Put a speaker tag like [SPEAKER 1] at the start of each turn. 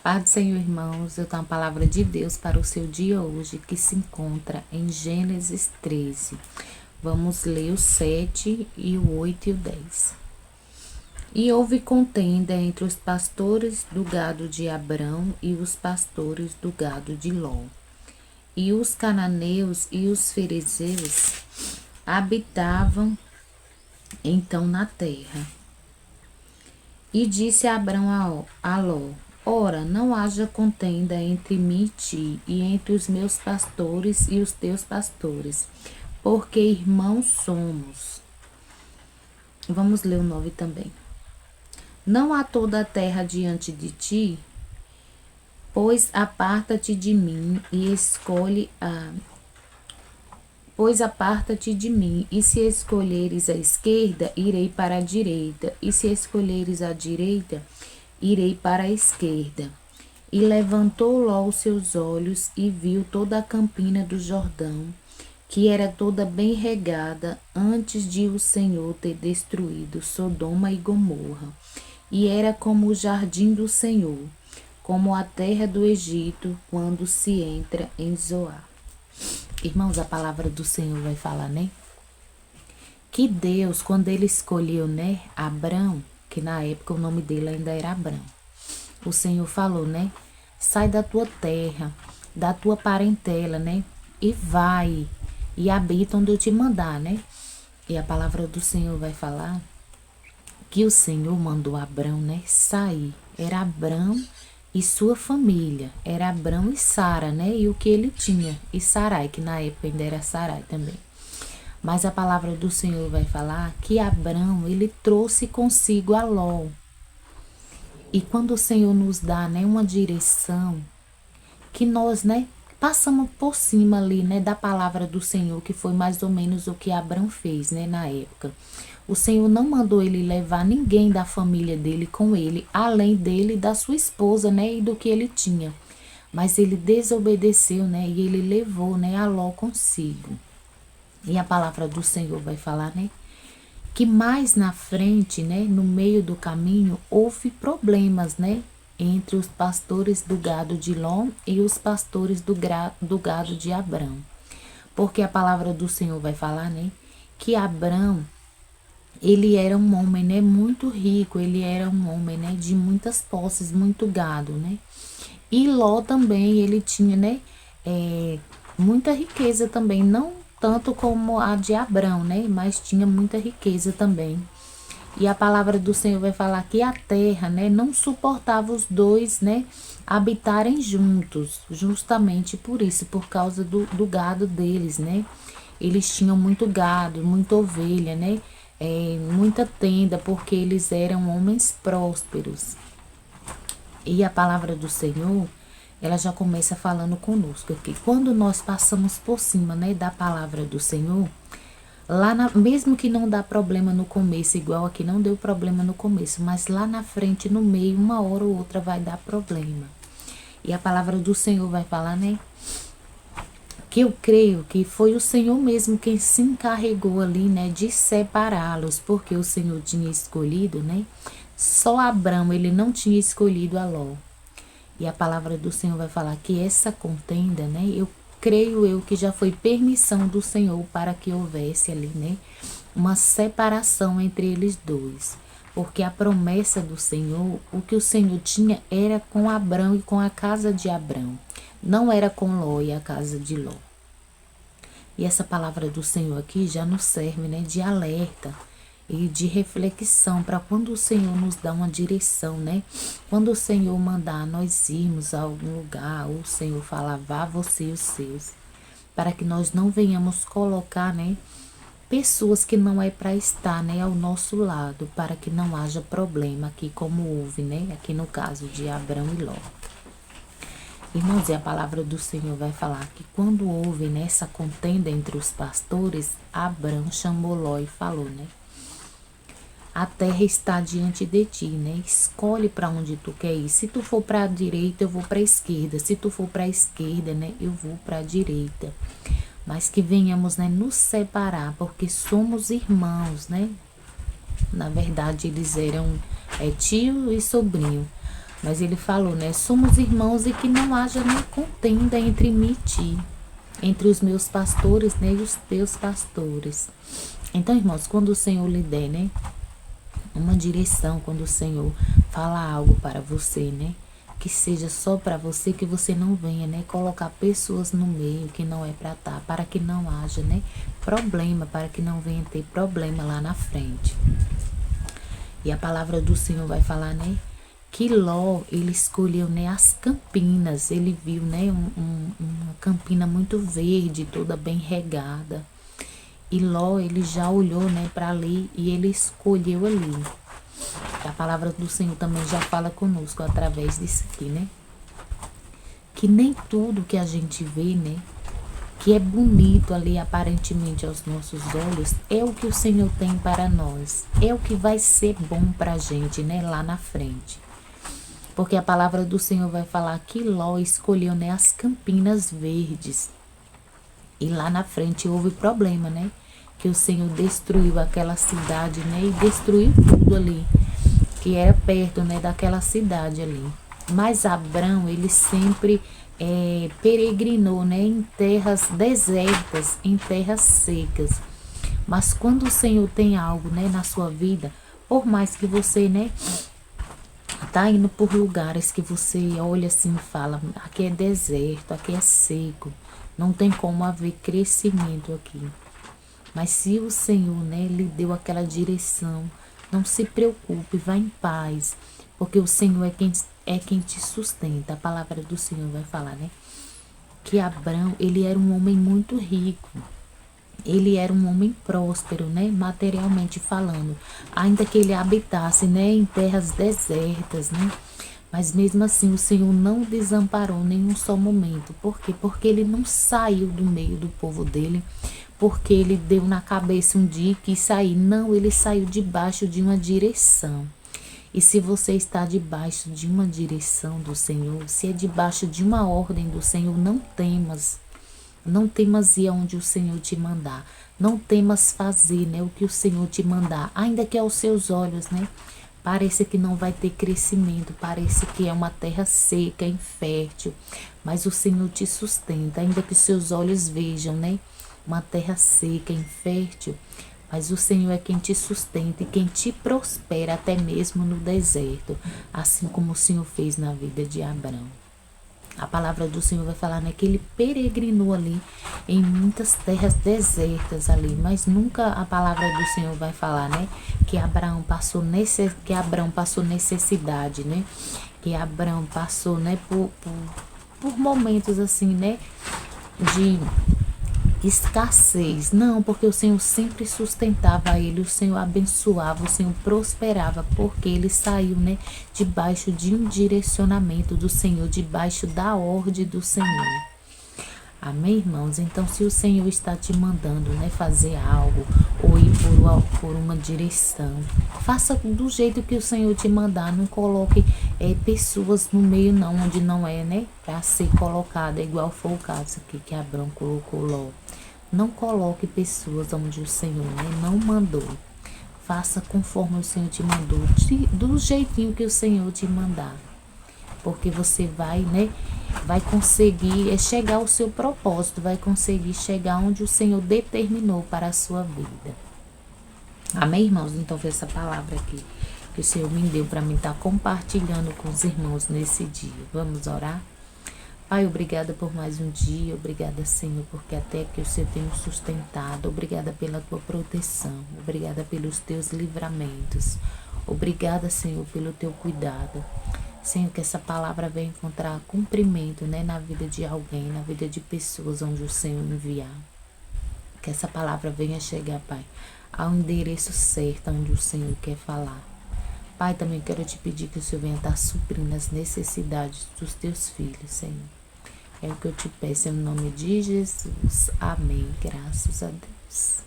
[SPEAKER 1] Paz do Senhor, irmãos, eu tenho a palavra de Deus para o seu dia hoje, que se encontra em Gênesis 13. Vamos ler o 7 e o 8 e o 10. E houve contenda entre os pastores do gado de Abrão e os pastores do gado de Ló. E os cananeus e os ferezeus habitavam então na terra. E disse Abrão a Ló: Ora, não haja contenda entre mim e ti, e entre os meus pastores e os teus pastores, porque irmãos somos. Vamos ler o 9 também. Não há toda a terra diante de ti, pois aparta-te de mim e escolhe Pois aparta-te de mim, e se escolheres a esquerda, irei para a direita, e se escolheres a direita, irei para a esquerda. E levantou Ló os seus olhos e viu toda a campina do Jordão, que era toda bem regada, antes de o Senhor ter destruído Sodoma e Gomorra. E era como o jardim do Senhor, como a terra do Egito, quando se entra em Zoar. Irmãos, a palavra do Senhor vai falar, né? Que Deus, quando ele escolheu, né, Abrão, que na época o nome dele ainda era Abrão, o Senhor falou, né? Sai da tua terra, da tua parentela, né? E vai, e habita onde eu te mandar, né? E a palavra do Senhor vai falar que o Senhor mandou Abrão, né, sair. Era Abrão e sua família, era Abrão e Sara, né? E o que ele tinha, e Sarai, que na época ainda era Sarai também. Mas a palavra do Senhor vai falar que Abrão, ele trouxe consigo a Ló. E quando o Senhor nos dá, né, uma direção, que nós, né, passamos por cima ali, né, da palavra do Senhor, que foi mais ou menos o que Abrão fez, né, na época. O Senhor não mandou ele levar ninguém da família dele com ele, além dele e da sua esposa, né, e do que ele tinha. Mas ele desobedeceu, né, e ele levou, né, a Ló consigo. E a palavra do Senhor vai falar, né, que mais na frente, né, no meio do caminho, houve problemas, né, entre os pastores do gado de Ló e os pastores do gado de Abrão. Porque a palavra do Senhor vai falar, né, que Abrão, ele era um homem, né, muito rico, ele era um homem, né, de muitas posses, muito gado, né. E Ló também, ele tinha, né, muita riqueza também, não tanto como a de Abrão, né, mas tinha muita riqueza também. E a palavra do Senhor vai falar que a terra, né, não suportava os dois, né, habitarem juntos, justamente por isso, por causa do gado deles, né. Eles tinham muito gado, muita ovelha, né, muita tenda, porque eles eram homens prósperos. E a palavra do Senhor, ela já começa falando conosco aqui. Quando nós passamos por cima, né, da palavra do Senhor, mesmo que não dá problema no começo, igual aqui não deu problema no começo, mas lá na frente, no meio, uma hora ou outra vai dar problema. E a palavra do Senhor vai falar, né, que eu creio que foi o Senhor mesmo quem se encarregou ali, né, de separá-los, porque o Senhor tinha escolhido, né, só Abrão, ele não tinha escolhido a Ló. E a palavra do Senhor vai falar que essa contenda, né, eu creio que já foi permissão do Senhor para que houvesse ali, né, uma separação entre eles dois. Porque a promessa do Senhor, o que o Senhor tinha era com Abrão e com a casa de Abrão. Não era com Ló e a casa de Ló. E essa palavra do Senhor aqui já nos serve, né, de alerta e de reflexão para quando o Senhor nos dá uma direção, né? Quando o Senhor mandar nós irmos a algum lugar, ou o Senhor falar, vá você e os seus, para que nós não venhamos colocar, né, pessoas que não é para estar, né, ao nosso lado, para que não haja problema aqui, como houve, né, aqui no caso de Abrão e Ló. Irmãos, e a palavra do Senhor vai falar que quando houve nessa contenda entre os pastores, Abrão chamou Ló e falou, né, a terra está diante de ti, né? Escolhe para onde tu quer ir. Se tu for para a direita, eu vou para a esquerda. Se tu for para a esquerda, né, eu vou para a direita. Mas que venhamos, né, nos separar, porque somos irmãos, né? Na verdade, eles eram tio e sobrinho. Mas ele falou, né? Somos irmãos e que não haja nem contenda entre mim e ti, entre os meus pastores, né? E os teus pastores. Então, irmãos, quando o Senhor lhe der, né? Uma direção, quando o Senhor fala algo para você, né? Que seja só para você, que você não venha, né? Colocar pessoas no meio que não é para estar, para que não haja, né? Problema, para que não venha ter problema lá na frente. E a palavra do Senhor vai falar, né? Que Ló, ele escolheu, né, as campinas. Ele viu, né, uma campina muito verde, toda bem regada. E Ló, ele já olhou, né, para ali e ele escolheu ali. A palavra do Senhor também já fala conosco através disso aqui, né? Que nem tudo que a gente vê, né, que é bonito ali aparentemente aos nossos olhos, é o que o Senhor tem para nós. É o que vai ser bom para a gente, né, lá na frente. Porque a palavra do Senhor vai falar que Ló escolheu, né, as campinas verdes. E lá na frente houve problema, né? Que o Senhor destruiu aquela cidade, né? E destruiu tudo ali, que era perto, né, daquela cidade ali. Mas Abrão, ele sempre peregrinou, né, em terras desertas, em terras secas. Mas quando o Senhor tem algo, né, na sua vida, por mais que você, né, tá indo por lugares que você olha assim e fala, aqui é deserto, aqui é seco, não tem como haver crescimento aqui. Mas se o Senhor, né, lhe deu aquela direção, não se preocupe, vá em paz, porque o Senhor é quem te sustenta. A palavra do Senhor vai falar, né, que Abrão, ele era um homem muito rico. Ele era um homem próspero, né, materialmente falando, ainda que ele habitasse, né, em terras desertas, né, mas mesmo assim o Senhor não desamparou nenhum só momento. Por quê? Porque ele não saiu do meio do povo dele, porque ele deu na cabeça um dia e quis sair. Não, ele saiu debaixo de uma direção. E se você está debaixo de uma direção do Senhor, se é debaixo de uma ordem do Senhor, não temas. Não temas ir aonde o Senhor te mandar. Não temas fazer, né, o que o Senhor te mandar. Ainda que aos seus olhos, né, parece que não vai ter crescimento. Parece que é uma terra seca, infértil. Mas o Senhor te sustenta. Ainda que seus olhos vejam, né, uma terra seca, infértil. Mas o Senhor é quem te sustenta e quem te prospera até mesmo no deserto. Assim como o Senhor fez na vida de Abrão. A palavra do Senhor vai falar, né, que ele peregrinou ali em muitas terras desertas ali, mas nunca a palavra do Senhor vai falar, né, que Abraão passou necessidade, né, que Abraão passou, né, por momentos assim, né, de escassez. Não, porque o Senhor sempre sustentava ele, o Senhor abençoava, o Senhor prosperava, porque ele saiu, né, debaixo de um direcionamento do Senhor, debaixo da ordem do Senhor. Amém, irmãos? Então, se o Senhor está te mandando, né, fazer algo ou ir por uma direção, faça do jeito que o Senhor te mandar. Não coloque pessoas no meio, não, onde não é, né, para ser colocada, igual foi o caso aqui que Abrão colocou Ló. Não coloque pessoas onde o Senhor, né, não mandou. Faça conforme o Senhor te mandou, do jeitinho que o Senhor te mandar. Porque você vai, né, vai conseguir chegar ao seu propósito, vai conseguir chegar onde o Senhor determinou para a sua vida. Amém, irmãos? Então foi essa palavra aqui que o Senhor me deu para mim estar compartilhando com os irmãos nesse dia. Vamos orar? Pai, obrigada por mais um dia, obrigada, Senhor, porque até que o Senhor tem nos sustentado, obrigada pela tua proteção, obrigada pelos teus livramentos, obrigada, Senhor, pelo teu cuidado. Senhor, que essa palavra venha encontrar cumprimento, né, na vida de alguém, na vida de pessoas onde o Senhor enviar. Que essa palavra venha chegar, Pai, ao endereço certo onde o Senhor quer falar. Pai, também quero te pedir que o Senhor venha estar suprindo as necessidades dos teus filhos, Senhor. É o que eu te peço em nome de Jesus. Amém. Graças a Deus.